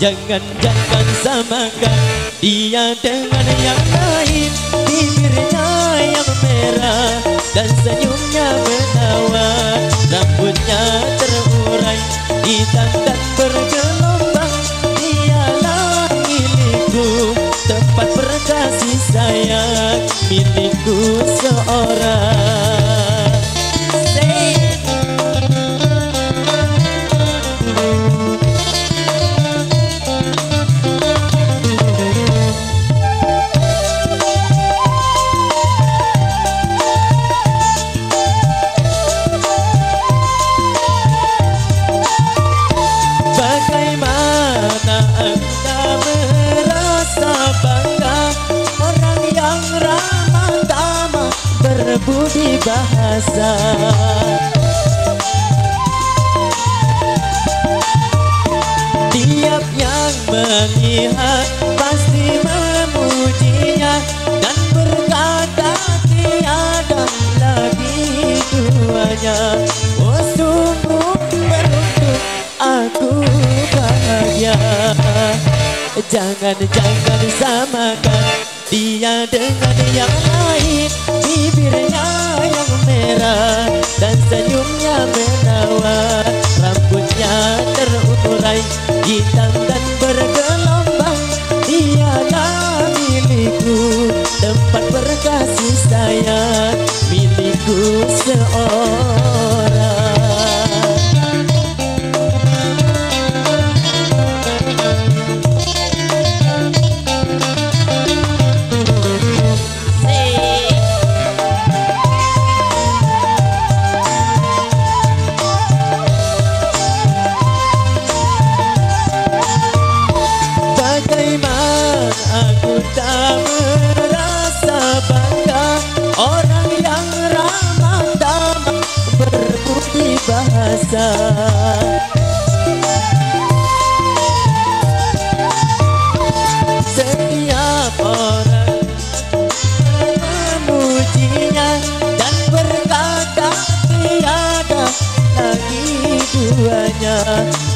Jangan samakan dia dengan yang lain. Bibirnya yang merah dan senyumnya menawan, rambutnya terurai hitam dan bergelombang. Dialah milikku, tempat berkasih sayang, milikku seorang. Berbudi bahasa, tiap yang melihat pasti memujinya dan berkata tiada lagi duanya. Oh sungguh beruntung aku bahagia. Jangan samakan dia dengan yang lain. Bibirnya yang merah dan senyumnya menawan, rambutnya terurai hitam dan bergelombang. Dialah milikku, tempat berkasih sayang, milikku seorang. Aku tak merasa bangga, orang yang ramah tamah berbudi bahasa. Setiap orang memujinya dan berkata tiada lagi duanya.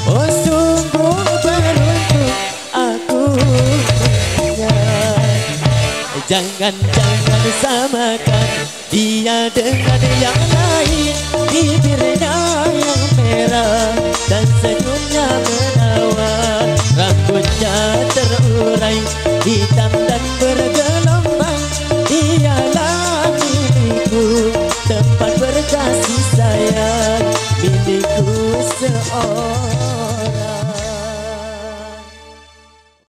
Oh sungguh beruntung aku. Jangan samakan dia dengan yang lain. Bibirnya yang merah dan senyumnya menawan, rambutnya terurai hitam